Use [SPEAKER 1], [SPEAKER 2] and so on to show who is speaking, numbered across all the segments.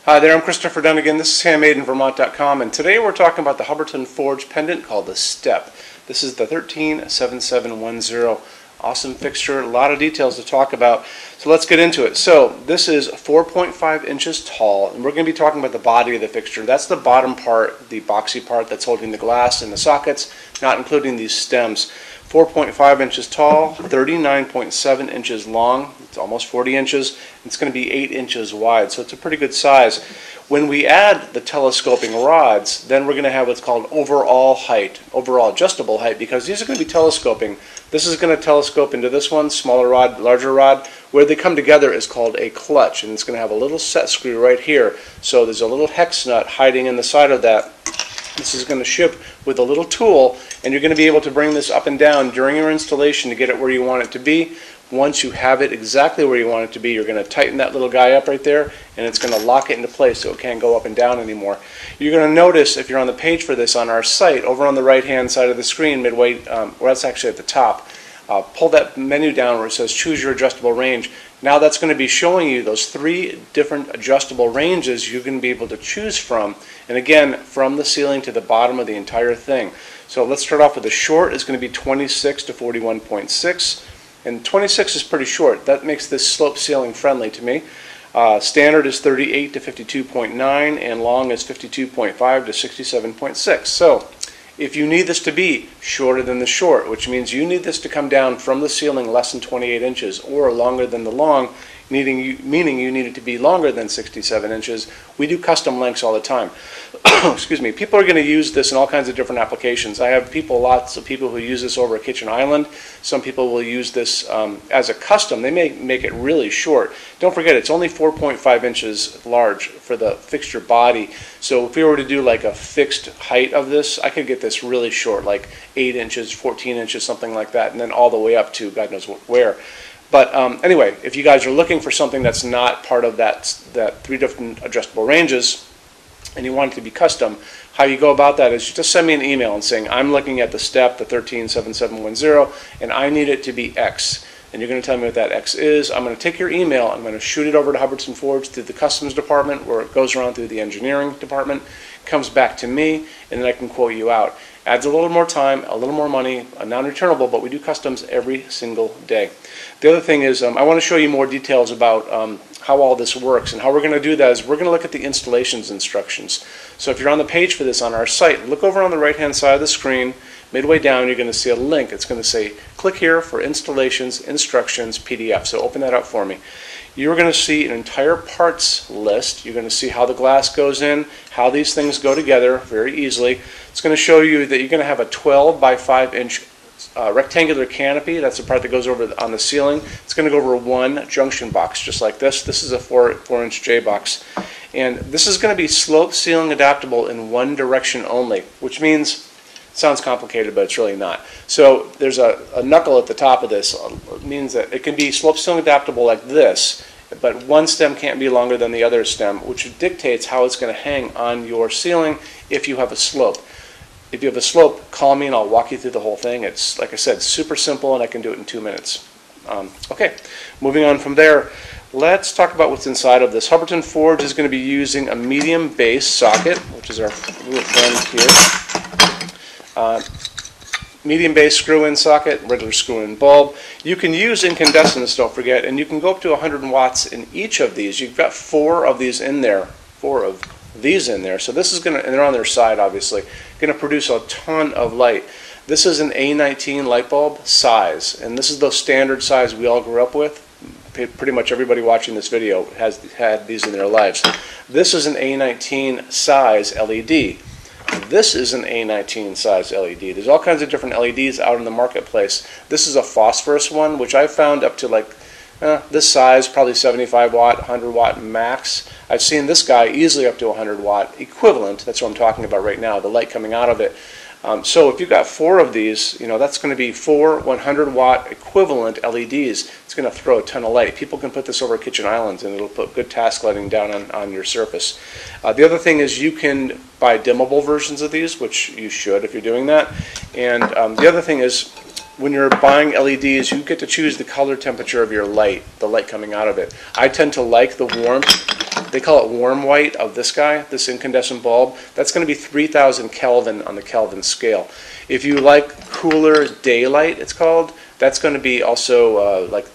[SPEAKER 1] Hi there, I'm Christopher Dunn again. This is HandmadeInVermont.com, and today we're talking about the Hubbardton forged pendant called the Steppe. This is the 137710. Awesome fixture, a lot of details to talk about. So let's get into it. So this is 4.5 inches tall, and we're going to be talking about the body of the fixture. That's the bottom part, the boxy part that's holding the glass and the sockets, not including these stems. 4.5 inches tall, 39.7 inches long, it's almost 40 inches, it's going to be 8 inches wide, so it's a pretty good size. When we add the telescoping rods, then we're going to have what's called overall height, overall adjustable height, because these are going to be telescoping. This is going to telescope into this one, smaller rod, larger rod. Where they come together is called a clutch, and it's going to have a little set screw right here. So there's a little hex nut hiding in the side of that. This is going to ship with a little tool, and you're going to be able to bring this up and down during your installation to get it where you want it to be. Once you have it exactly where you want it to be, you're going to tighten that little guy up right there, and it's going to lock it into place so it can't go up and down anymore. You're going to notice, if you're on the page for this on our site, over on the right-hand side of the screen, midway, well, that's actually at the top, pull that menu down where it says Choose Your Adjustable Range. Now that's going to be showing you those 3 different adjustable ranges you're going to be able to choose from. And again, from the ceiling to the bottom of the entire thing. So let's start off with the short. It's going to be 26 to 41.6. And 26 is pretty short. That makes this slope ceiling friendly to me. Standard is 38 to 52.9, and long is 52.5 to 67.6. So if you need this to be shorter than the short, which means you need this to come down from the ceiling less than 28 inches, or longer than the long, meaning you need it to be longer than 67 inches, we do custom lengths all the time. Excuse me. People are going to use this in all kinds of different applications. I have lots of people who use this over a kitchen island. Some people will use this as a custom. They may make it really short. Don't forget, it's only 4.5 inches large for the fixture body. So if we were to do like a fixed height of this, I could get this really short, like 8 inches, 14 inches, something like that, and then all the way up to God knows where. But anyway, if you guys are looking for something that's not part of that 3 different adjustable ranges, and you want it to be custom, how you go about that is you just send me an email and saying, I'm looking at the Steppe, the 137710, and I need it to be X. And you're going to tell me what that X is. I'm going to take your email, I'm going to shoot it over to Hubbardton Forge through the customs department, where it goes around through the engineering department, comes back to me, and then I can quote you out. Adds a little more time, a little more money, non-returnable, but we do customs every single day. The other thing is I want to show you more details about how all this works, and how we're going to do that is we're going to look at the installations instructions. So if you're on the page for this on our site, look over on the right-hand side of the screen. Midway down, you're going to see a link. It's going to say, click here for installations, instructions, PDF. So open that up for me. You're going to see an entire parts list. You're going to see how the glass goes in, how these things go together very easily. It's going to show you that you're going to have a 12 by 5 inch rectangular canopy. That's the part that goes over on the ceiling. It's going to go over one junction box just like this. This is a 4-inch J box. And this is going to be slope ceiling adaptable in one direction only, which means, it sounds complicated, but it's really not. So there's a knuckle at the top of this. It means that it can be slope ceiling adaptable like this, but one stem can't be longer than the other stem, which dictates how it's going to hang on your ceiling if you have a slope. If you have a slope, call me and I'll walk you through the whole thing. It's, like I said, super simple, and I can do it in 2 minutes. Okay, moving on from there, let's talk about what's inside of this. Hubbardton Forge is going to be using a medium base socket, which is our little friend here. Medium base screw-in socket, regular screw-in bulb. You can use incandescents, don't forget, and you can go up to 100 watts in each of these. You've got 4 of these in there, 4 of these in there. So this is going to, and they're on their side obviously, going to produce a ton of light. This is an A19 light bulb size, and this is the standard size we all grew up with. Pretty much everybody watching this video has had these in their lives. This is an A19 size LED. This is an A19 size LED. There's all kinds of different LEDs out in the marketplace. This is a phosphorus one, which I found up to like this size, probably 75 watt, 100 watt max. I've seen this guy easily up to 100 watt equivalent. That's what I'm talking about right now, the light coming out of it. So if you've got 4 of these, you know, that's going to be 4 100 watt equivalent LEDs. It's going to throw a ton of light. People can put this over kitchen islands and it'll put good task lighting down on your surface. The other thing is you can buy dimmable versions of these, which you should if you're doing that. And the other thing is, when you're buying LEDs, you get to choose the color temperature of your light, the light coming out of it. I tend to like the warmth they call it warm white of this guy, this incandescent bulb. That's going to be 3,000 Kelvin on the Kelvin scale. If you like cooler daylight, it's called, that's going to be also like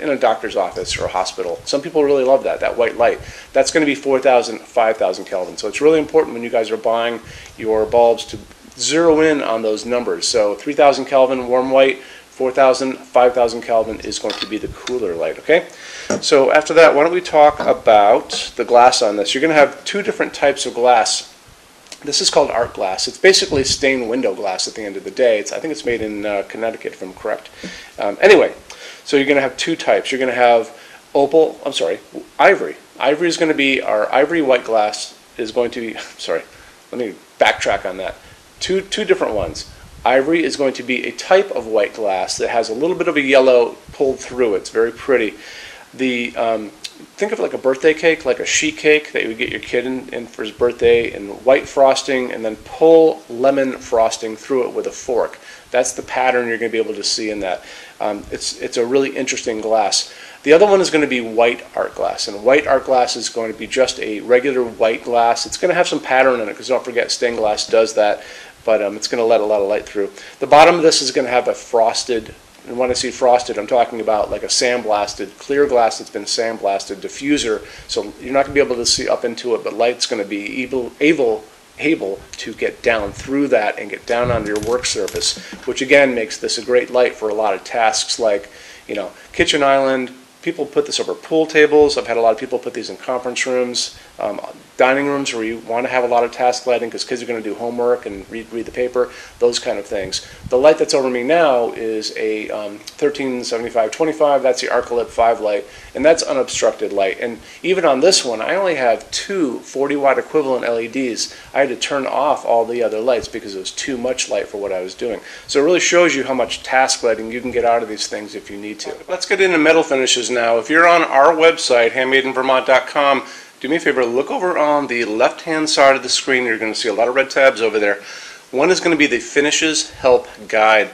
[SPEAKER 1] in a doctor's office or a hospital. Some people really love that white light. That's going to be 4,000, 5,000 Kelvin. So it's really important when you guys are buying your bulbs to zero in on those numbers. So 3,000 Kelvin warm white, 4,000, 5,000 Kelvin is going to be the cooler light, okay? So after that, why don't we talk about the glass on this. You're going to have two different types of glass. This is called art glass. It's basically stained window glass at the end of the day. I think it's made in Connecticut, if I'm correct. Anyway, so you're going to have two types. You're going to have ivory. Ivory is going to be, our ivory white glass is going to be, sorry, let me backtrack on that. Two different ones. Ivory is going to be a type of white glass that has a little bit of a yellow pulled through it. It's very pretty. Think of it like a birthday cake, like a sheet cake that you would get your kid in for his birthday, and white frosting, and then pull lemon frosting through it with a fork. That's the pattern you're going to be able to see in that. It's a really interesting glass. The other one is going to be white art glass, and white art glass is going to be just a regular white glass. It's going to have some pattern in it, because don't forget stained glass does that, but it's going to let a lot of light through. The bottom of this is going to have a frosted, and when I say frosted, I'm talking about like a sandblasted, clear glass that's been sandblasted diffuser, so you're not going to be able to see up into it, but light's going to be able to get down through that and get down onto your work surface, which again makes this a great light for a lot of tasks like, you know, kitchen island. People put this over pool tables. I've had a lot of people put these in conference rooms, dining rooms where you want to have a lot of task lighting because kids are going to do homework and read the paper, those kind of things. The light that's over me now is a 1375-25. That's the Arcolip 5 light, and that's unobstructed light. And even on this one, I only have two 40-watt equivalent LEDs. I had to turn off all the other lights because it was too much light for what I was doing. So it really shows you how much task lighting you can get out of these things if you need to. Let's get into metal finishes now. If you're on our website, HandmadeInVermont.com, do me a favor, look over on the left-hand side of the screen. You're going to see a lot of red tabs over there. One is going to be the Finishes Help Guide.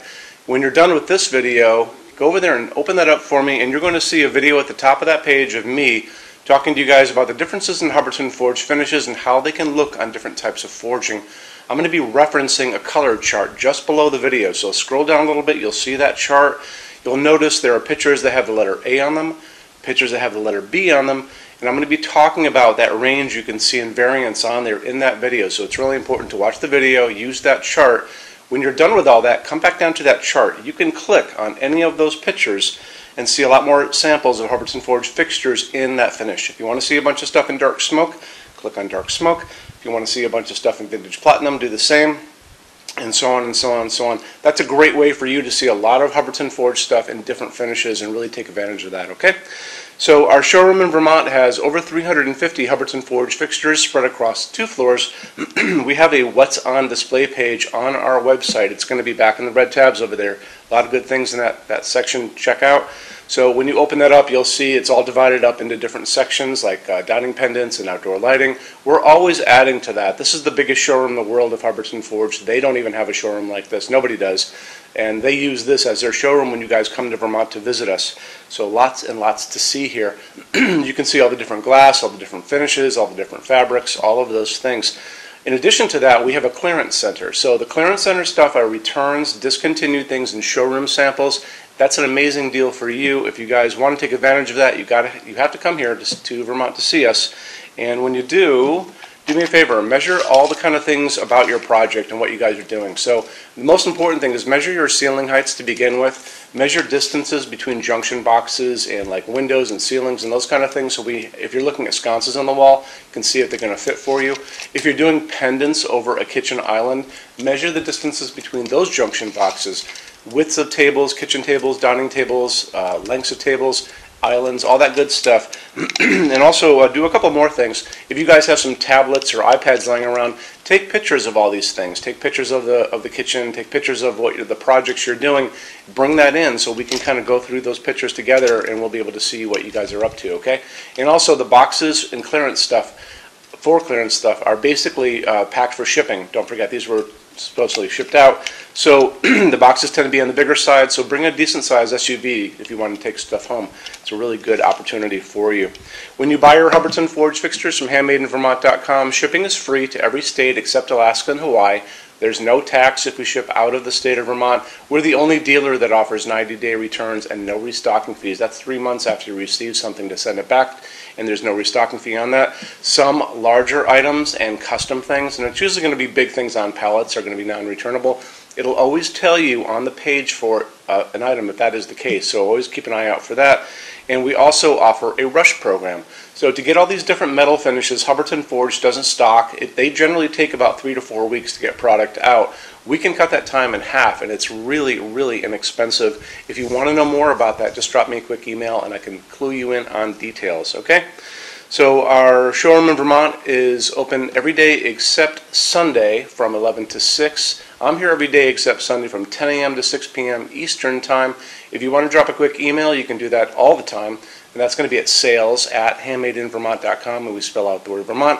[SPEAKER 1] When you're done with this video, go over there and open that up for me, and you're going to see a video at the top of that page of me talking to you guys about the differences in Hubbardton forge finishes and how they can look on different types of forging. I'm going to be referencing a color chart just below the video, so scroll down a little bit, you'll see that chart. You'll notice there are pictures that have the letter A on them, pictures that have the letter B on them, and I'm going to be talking about that range you can see in variance on there in that video. So it's really important to watch the video, use that chart. When you're done with all that, come back down to that chart. You can click on any of those pictures and see a lot more samples of Hubbardton Forge fixtures in that finish. If you want to see a bunch of stuff in dark smoke, click on dark smoke. If you want to see a bunch of stuff in vintage platinum, do the same. And so on and so on and so on. That's a great way for you to see a lot of Hubbardton Forge stuff in different finishes and really take advantage of that, okay? So our showroom in Vermont has over 350 Hubbardton Forge fixtures spread across 2 floors. We have a What's On display page on our website. It's going to be back in the red tabs over there. A lot of good things in that section. Check out. So when you open that up, you'll see it's all divided up into different sections like dining pendants and outdoor lighting. We're always adding to that. This is the biggest showroom in the world of Hubbardton Forge. They don't even have a showroom like this. Nobody does. And they use this as their showroom when you guys come to Vermont to visit us. So lots and lots to see here. You can see all the different glass, all the different finishes, all the different fabrics, all of those things. In addition to that, we have a clearance center. So the clearance center stuff are returns, discontinued things, and showroom samples. That's an amazing deal for you. If you guys want to take advantage of that, you have to come here to Vermont to see us. And when you do me a favor, measure all the kind of things about your project and what you guys are doing. So the most important thing is measure your ceiling heights to begin with. Measure distances between junction boxes and like windows and ceilings and those kind of things. So if you're looking at sconces on the wall, you can see if they're going to fit for you. If you're doing pendants over a kitchen island, measure the distances between those junction boxes. Widths of tables, kitchen tables, dining tables, lengths of tables, islands, all that good stuff. And also do a couple more things. If you guys have some tablets or iPads lying around, take pictures of all these things. Take pictures of the kitchen, take pictures of the projects you're doing. Bring that in so we can kind of go through those pictures together and we'll be able to see what you guys are up to, okay? And also the boxes and clearance stuff, for clearance stuff, are basically packed for shipping. Don't forget, these were supposedly shipped out. So the boxes tend to be on the bigger side, so bring a decent size SUV if you want to take stuff home. It's a really good opportunity for you. When you buy your Hubbardton forged fixtures from HandmadeInVermont.com, shipping is free to every state except Alaska and Hawaii. There's no tax if we ship out of the state of Vermont. We're the only dealer that offers 90-day returns and no restocking fees. That's 3 months after you receive something to send it back, and there's no restocking fee on that. Some larger items and custom things, and it's usually going to be big things on pallets, are going to be non-returnable. It'll always tell you on the page for an item if that is the case, so always keep an eye out for that. And we also offer a rush program. So to get all these different metal finishes, Hubbardton Forge doesn't stock. They generally take about 3 to 4 weeks to get product out. We can cut that time in half, and it's really, really inexpensive. If you want to know more about that, just drop me a quick email and I can clue you in on details, okay? So our showroom in Vermont is open every day except Sunday from 11 to 6. I'm here every day except Sunday from 10 a.m. to 6 p.m. Eastern Time. If you want to drop a quick email, you can do that all the time. And that's going to be at sales@HandmadeInVermont.com, and we spell out the word Vermont.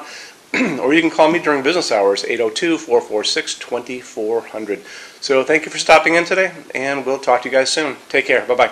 [SPEAKER 1] Or you can call me during business hours, 802-446-2400. So thank you for stopping in today, and we'll talk to you guys soon. Take care. Bye-bye.